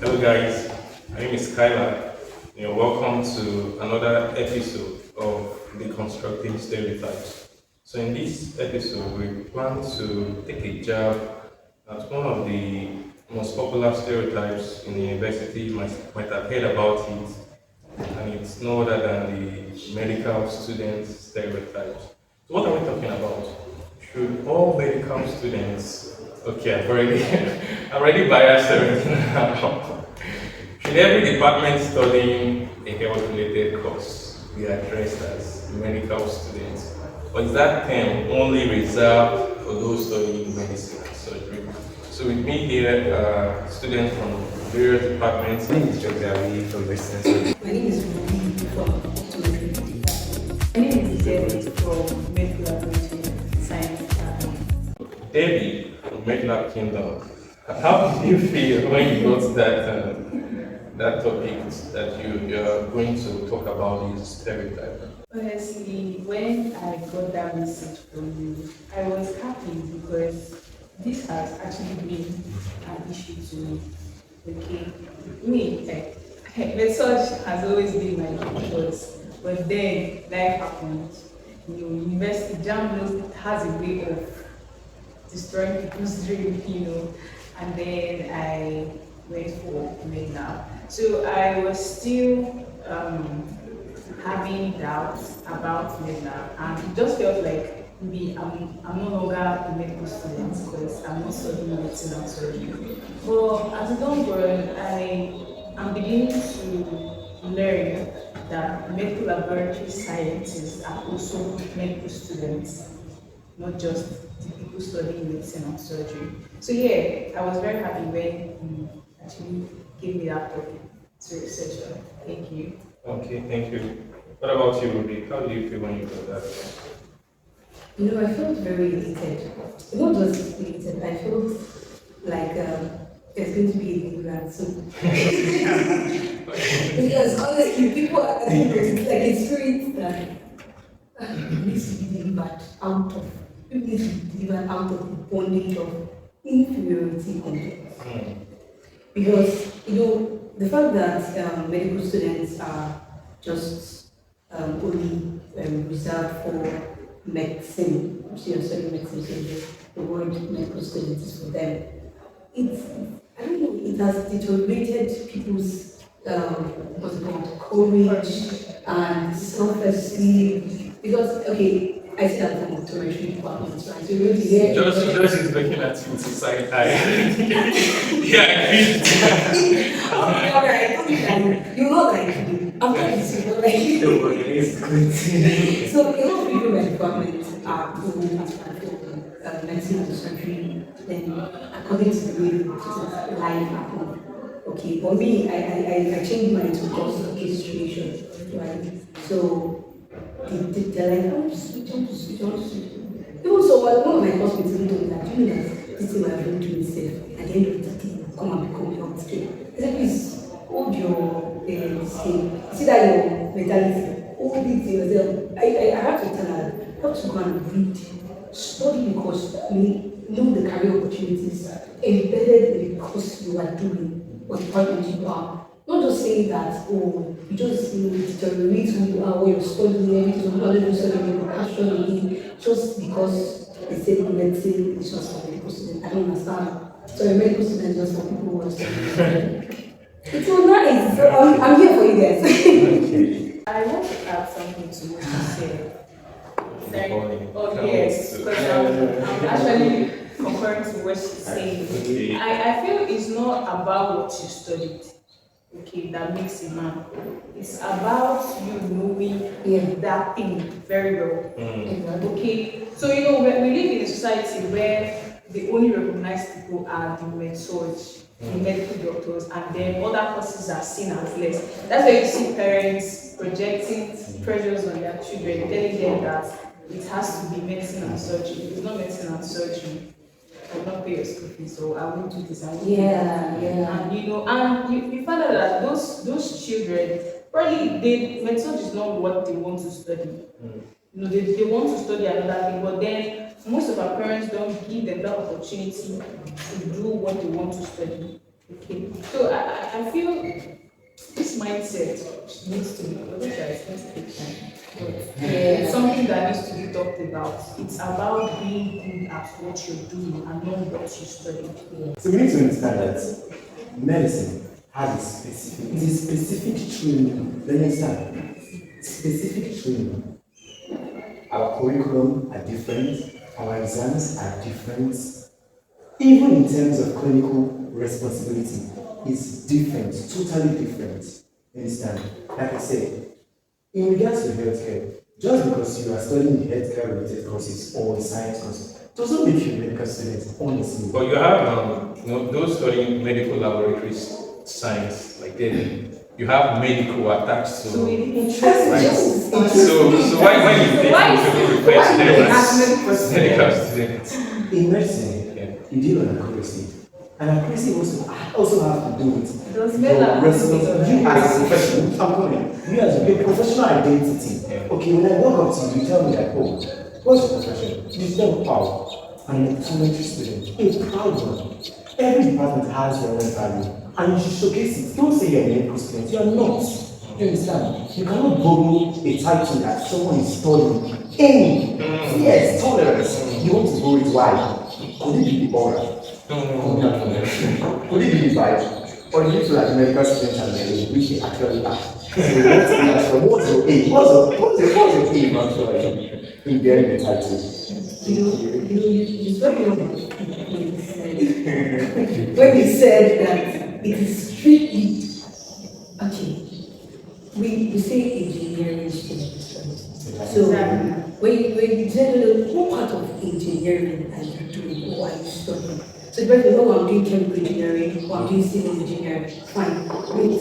Hello guys, my name is Skylar. Welcome to another episode of Deconstructing Stereotypes. So in this episode, we plan to take a jab at one of the most popular stereotypes in the university. You might have heard about it, and it's no other than the medical student stereotypes. So what are we talking about? Should all medical students, okay, I'm already biased already now. Should every department studying a health-related course be addressed as medical students? Or is that term only reserved for those studying medicine and surgery? So with me here are students from various departments. My name is Jogdawi from Western. My name is Ruby from Optometry. My name is Debbie from Medical Laboratory Science. Debbie from MedLab Kingdom. How did you feel when you got that topic that you're going to talk about is stereotype? Honestly, when I got that message from you, I was happy because this has actually been an issue to me. Okay, me, research has always been my choice, but then life happened. University jam has a way of destroying people's dream, and then I went for medlab. So I was still having doubts about medlab, and it just felt like maybe I'm no longer a medical student because I'm not studying medicine and surgery. But as a long run, I am beginning to learn that medical laboratory scientists are also medical students, not just the people studying medicine and surgery. So yeah, I was very happy when you actually gave me that topic to research on. Thank you. Okay, thank you. What about you, Ruby? How do you feel when you got that? I felt very elated. Not just elated, I felt like there's going to be a big rant soon. Because honestly, people are it's like a spirit that needs to be delivered out of, people need to be delivered out of the bondage of inferiority complex. Because, the fact that medical students are just only reserved for medicine, studying medicine, so the word medical student is for them. I don't know, it has deteriorated people's what's it called, courage and self-esteem. Because, okay, I see that from optometry departments, right? So you really hear Josh is looking at you with his side eye. Yeah, I agree. Alright, you know like I'm trying to say, but like so a lot of people in my department are going as part of medicine and surgery, then according to the way life happened. Okay, for me, I changed mine to cause of case situation, right? So they're like, oh, just switch on to switch on to switch. Even so, one of my hospitals told me that, this thing we are going to do is safe. At the end of the day, come and become your skill. I said, please, hold your skill. See that your mentality, hold it to yourself. I have to tell her, have to go and read, study because you know the career opportunities embedded in the course you are doing, what department you are. Not just saying that, you just deteriorate who you are, what you're studying, everything, you're not studying your passion, just because they say medicine is just for medical students. I don't understand. So a medical student is just for people who are studying. It's so nice. So I'm here for you guys. Okay. I want to add something to what you said. Oh, yes, because I'm actually comparing to what she's saying. Okay. I feel it's not about what you studied, okay, that makes a man. It's about you knowing that thing very well. Okay, so we live in a society where the only recognized people are the med-surg, the medical doctors, and then other courses are seen as less. That's why you see parents projecting pressures on their children, telling them that it has to be medicine and surgery. If it's not medicine and surgery, I will not pay your school fees, so I won't do this. I won't do that. And you find out that those children probably medicine is not what they want to study. They want to study another thing, but then most of our parents don't give them that opportunity to do what they want to study. Okay. So I feel this mindset needs to be, although it's going to take time, but it's something that needs to be talked about. It's about being good at what you're doing and not what you studied. So we need to understand that medicine has a specific, it is specific training. Let me understand. Specific training. Our curriculum are different, our exams are different. Even in terms of clinical responsibility, it's different, totally different. You understand? Like I said, in regards to healthcare, just because you are studying healthcare related courses or science courses, doesn't make you a medical student, honestly. But you have, those studying medical laboratory science, like you have medical attached to. So Right. So why when you think you should refer to them as medical students? In medicine, you deal with accuracy. And accuracy also have to do with Does your Mela responsibility. You as a professional, I'm coming. You as your professional identity. Okay, when I walk up to you, you tell me that, oh, what's your profession? You tell me, wow, I'm an optometry student. A proud one. Every department has their own value. And you should showcase it. Don't say you're a medical student. You are not. You understand? You cannot borrow a title that someone is studying. Yes, tolerance. You want to borrow it. Why? Could it be the aura? Could it be the vibe? Or do you feel like medical students are very, which they actually are? So what's your aim? What's your aim actually in bearing the title? It's very when we said that it is strictly okay. We say engineering students, right? So when you say what part of engineering are you doing or are you studying? So if you know I'm doing chemical engineering or I'm doing civil engineering, fine. Wait,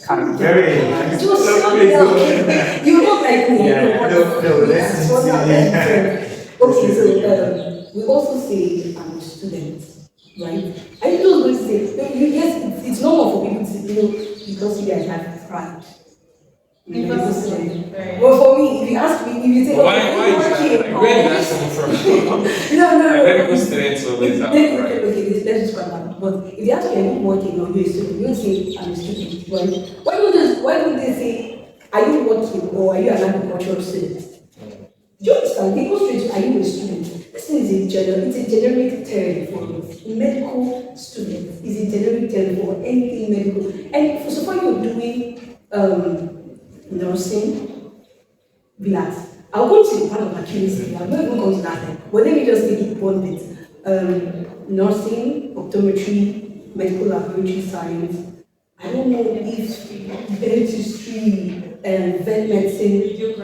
I'm very just slow down. You look like me. Okay, so we also say I'm a student, right? Are you just going to say, yes, it's normal for people to say, because you guys have pride. Well, for me, if you ask me, if you say, Why is that? Like, where did that come from? No. Medical students always have pride. Okay, let's just calm down. But if you ask me, are you working or you're a student, you don't say, I'm a student, right? Why don't they say, are you working or are you an agricultural student? Do you understand? They go straight to, are you a student? This thing is it's a generic term for medical student. It's a generic term for anything medical. And for so far you're doing nursing, relax. I'll go to the part of accuracy. I'm not even going to that. But let me just take it one bit. Nursing, optometry, medical laboratory science. I don't know if dentistry, vet medicine, is it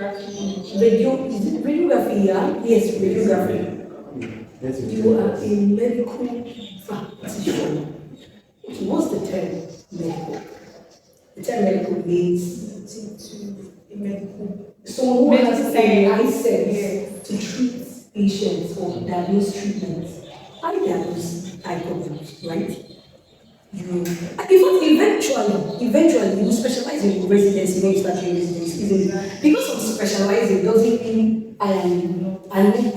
radiography? Yeah? Yes, radiography. You are a medical practitioner. Okay, what's the term medical? The term medical means someone who has a license to treat patients or diagnose treatments. I diagnose eye problems, right? In fact, eventually, you specialize in residency when you start your residency, isn't it? Because of specializing doesn't mean I am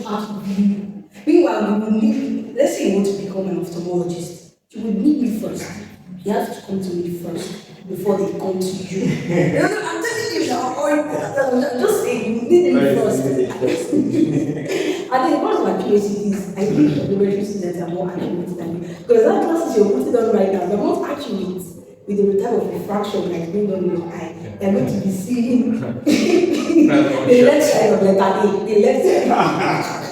part of you. Meanwhile, you will need, let's say you want to become an ophthalmologist, you will need me first. You have to come to me first before they come to you. I'm telling you now, I'm just saying, you need me first. And then part of accuracy is, I think optometry students are more accurate than me. Because that classes you're putting on right now, they're not accurate with the type of refraction like being on your eye. They're going to be seeing the left side of letter A, the left side.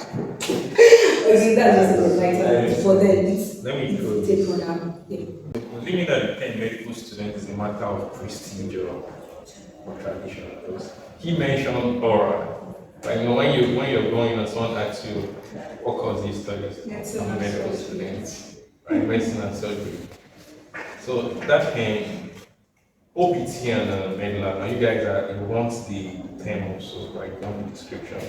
Okay, that's just the right side. But then it's take for now. Do you mean that being a medical student is a matter of prestige or tradition? Because he mentioned aura. Like, when you're going and someone asks you, what course do you study? I'm a medical student, right? Medicine and surgery. So that came OPT and MedLab. Now you guys you want the term also, right? You want the description.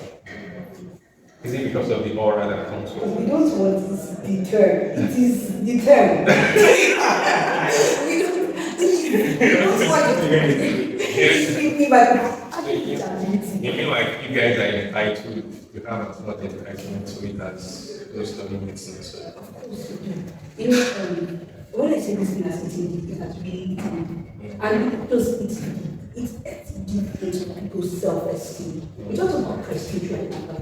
Is it because of the aura that comes with it? We don't want the term. It is the term. We don't want You mean like you guys are entitled, you have not entitlement to it as those studying medicine? So. When I say this thing as eating deep, that's really deep. And because it's deep into people's self-esteem. We talked about prestige right now.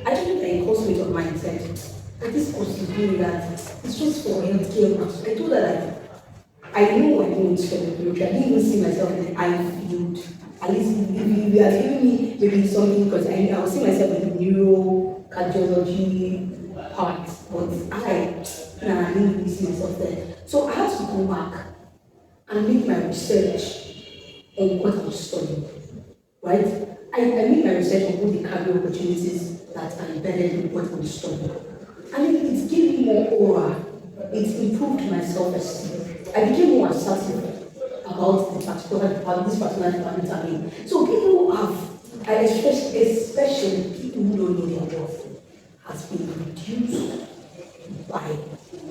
I don't think I inculcate on mindset that this person is doing that. It's just for healthcare matters. I told her that I know I don't spend the future. I didn't even see myself in the eye field. At least if you are giving me maybe something, because I will see myself in the neurocardiology part, but I didn't really see myself there. So I had to go back and make my research on what I was studying, right? I made my research on all the career opportunities that are embedded in what I'm studying. And it gave me more aura. It improved my self-esteem. I became more assertive about this particular department I'm in. So people especially people who don't know their worth, has been reduced by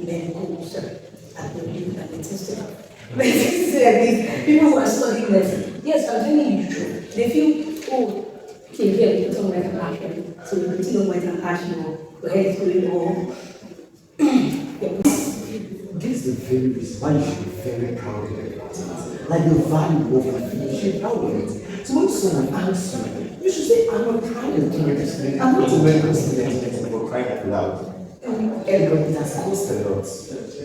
medical research and medicine students. People who are studying medicine. Yes, I'm telling you the truth. They feel, okay, here we put on white and ash, so we put on white and ash, your head is going on. This is the very reason why you should be very proud of your activities. Like the value of it, you should be proud of it. So when someone asks you, you should say, I'm not proud of the medical student. I'm not a medical student for crying out loud. Everybody has caused a lot.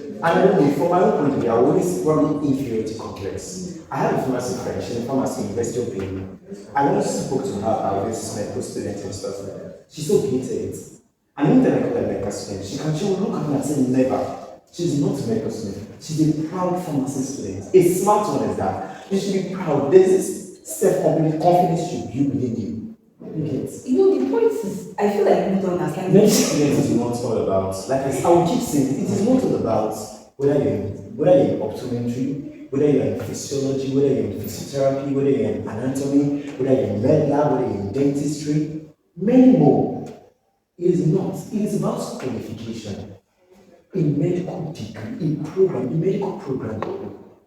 And I don't know, from my own point of view, I always probably inferiority complex. I have a pharmacy friend, she's in pharmacy, University of Benin. I once spoke to her about this medical student and stuff like that. She so hated it. And even then I call her medical student, she will look at me and say, never. She's not a medical student. She's a proud pharmacy student. A smart one is that. You should be proud. There's this self-confidence you build within you. You get. You know, the point is, I feel like we don't understand. Medical student is not all about. Like I will keep saying, it is not all about whether you're in optometry, whether you're in physiology, whether you're in physiotherapy, whether you're in anatomy, whether you're in med lab, whether you're in dentistry. Many more. It is not. It is about qualification. A medical degree, a medical program,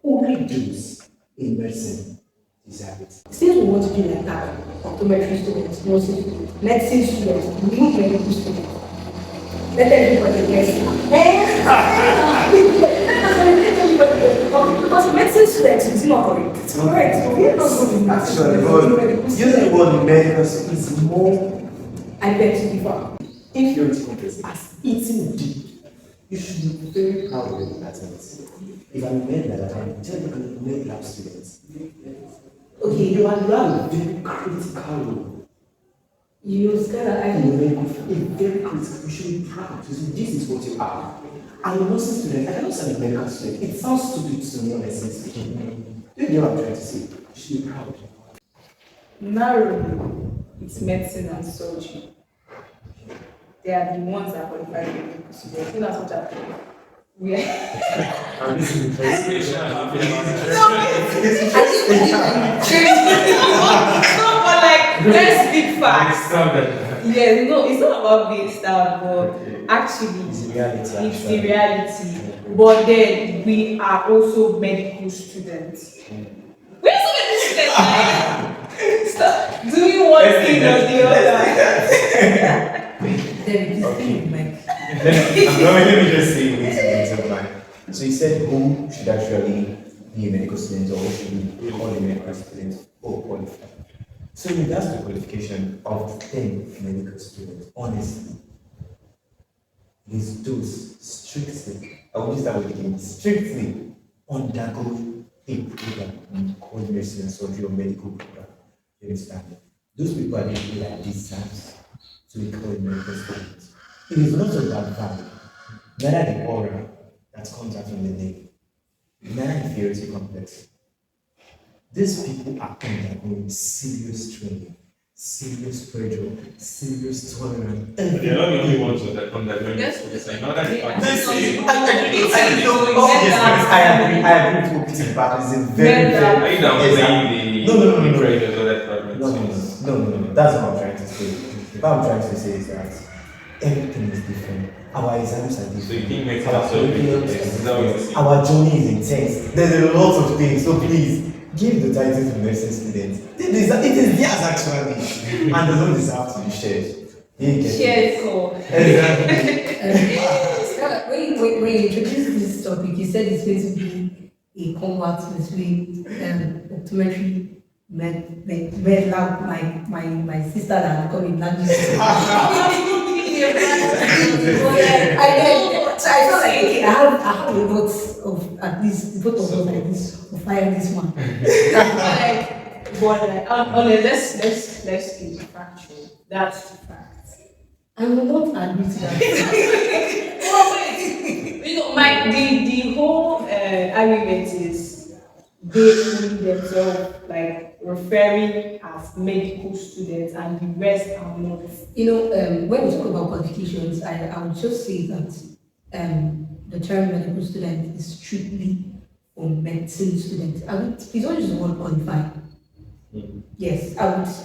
only those in medicine deserve it. Since we want to be like that, optometry students, nursing students, medicine students, not medical students, let everybody guess. Because medicine students is not correct. It's correct. We are not going to actually, using the word medical is more. I beg to differ. If you're complex as eating deep, you should be very proud of your department. If I'm a med lab, I'm technically a med lab student. Okay, you are a very critical role. You know, Skylar, I know a very critical. You should be proud. This is what you are. I'm a nursing student. I cannot say a medical student. It sounds stupid to me, honestly speaking. Do you know what I'm trying to say? You should be proud. Narrowly, it's medicine and surgery. They are the ones that qualify for medical students. You know that's what happened. We are. I'm listening to No, but like, let's be facts. Yeah, no, it's not about being styled, but actually, It's reality. it's the reality. But then we are also medical students. We're also medical students, like, stop doing one thing or the other. Let me just say this. So you said who should actually be a medical student or who should be called a medical student or qualified. So in regards to qualification of 10 medical students, honestly, it is those strictly, I will use that word again, strictly undergo a program called medicine and surgery or medical program. You understand? Those people are the people that deserve to be called medical students. It is not about value, neither the aura that comes out from the name, neither inferiority complex. These people are undergoing serious training, serious pressure, serious tolerance. They're not the only ones that are undergoing this. I know that. I agree with you, but it's a very, very. Are you downplaying the No. pressures of that department? No. That's what I'm trying to say. What I'm trying to say is that everything is different. Our exams are different. So you think makes us so different? Our journey is intense. There's a lot of things. So please give the title to medicine students. It is theirs actually, and they don't deserve to be shared. Shared call. Exactly. when you introduced this topic, you said it's going to be a combat between optometry, med lab, my sister that I'm calling language. So I felt like, okay, I have a lot of, at least both of us like this to fire this one. Let's keep it factual. That's the fact. I will not admit to that. The whole argument is they only themselves like referring as medical students and the rest are not. When we talk about qualifications, I would just say that the term medical student is strictly for medicine students. It's not just the word qualified. Yes, that's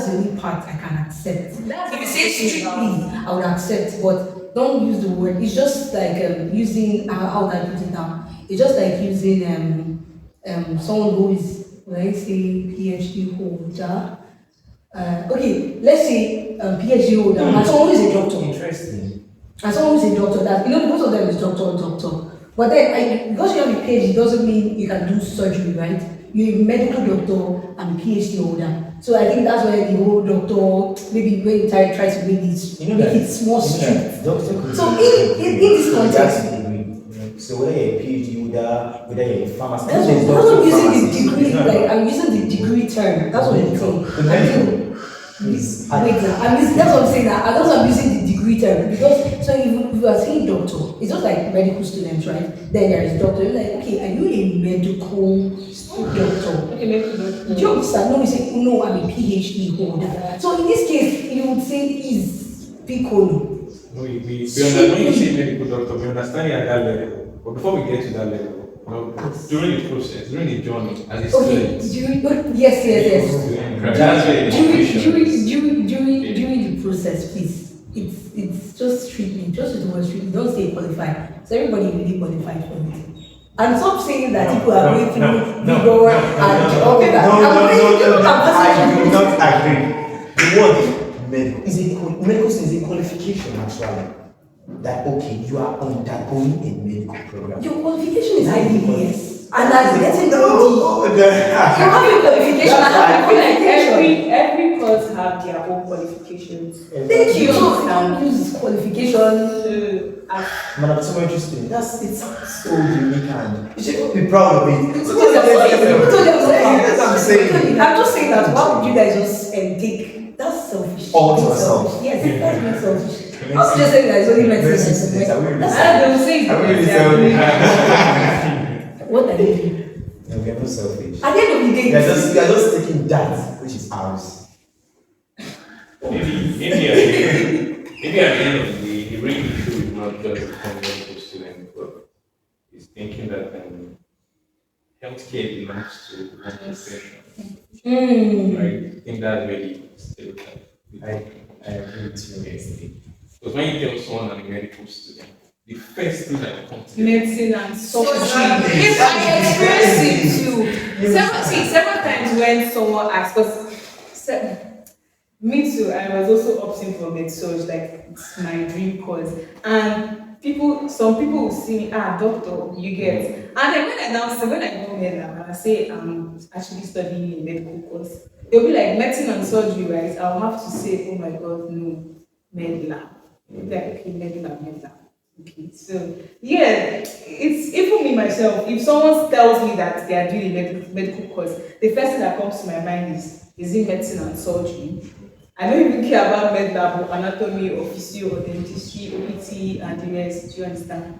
the only part I can accept. If you say strictly, I would accept, but don't use the word. It's just like using how would I put it down? It's just like using someone who is, let's say, PhD holder. Okay, let's say PhD holder and someone who is a doctor. Interesting. And someone who is a doctor, that most of them is doctor. But then because you have a PhD doesn't mean you can do surgery, right? You're a medical doctor and a PhD holder. So I think that's why the whole doctor, maybe when you try to make it more strict. So in this context, so whether you're a PhD holder, whether you're a pharmacist, that's what I'm using the degree, like I'm using the degree term. That's what I'm saying. That's what I'm saying. That's what I'm using the degree term because so if you are saying doctor, it's just like medical students, right? Then there is doctor. You're like, okay, are you a medical doctor? Okay, medical doctor. Do you understand? No, we say no, I'm a PhD holder. So in this case, you would say is Piccolo. We understand when you say medical doctor, we understand it at that level. But before we get to that level, during the process, during the journey, as a student. Yes. That's where the During the process, please. It's just treatment, just with the word treatment. Don't say qualified. So everybody really qualified for it. And stop saying that people are going through vigor and all of that. I do not agree. The word medical is a qualification actually. That okay, you are undergoing a medical program. Your qualification is IBS. And I'm getting no, you have a qualification. I feel like every course have their own qualifications. Thank you. So don't use qualification Man, I'm so interested. It's so unique and you should be proud of it. I'm just saying that why would you guys just take that's selfish. All to yourself. Yes, that's being selfish. I'm just saying that it's only medicine. What are they doing? No, we are not selfish. At the end of the day, we are just taking that which is ours. Maybe at the end of the day, the real issue is not just becoming a medical student, but is thinking that healthcare belongs to one profession. Right? I think that's really stereotype. I agree with you. Because when you tell someone I'm a medical student, the first thing that comes to medicine and surgery. If I experience it too. Several times when someone asks, because me too, I was also opting for med-surg, like it's my dream course. And some people will see me, doctor, you get. And then when I go med lab and I say I'm actually studying a medical course, they'll be like medicine and surgery, right? I'll have to say, oh my god, no, med lab. Like, okay, med lab. Okay, so yeah, it's even me myself. If someone tells me that they are doing a medical course, the first thing that comes to my mind is it medicine and surgery? I don't even care about med lab or anatomy or physio or dentistry, OPT and the rest. Do you understand?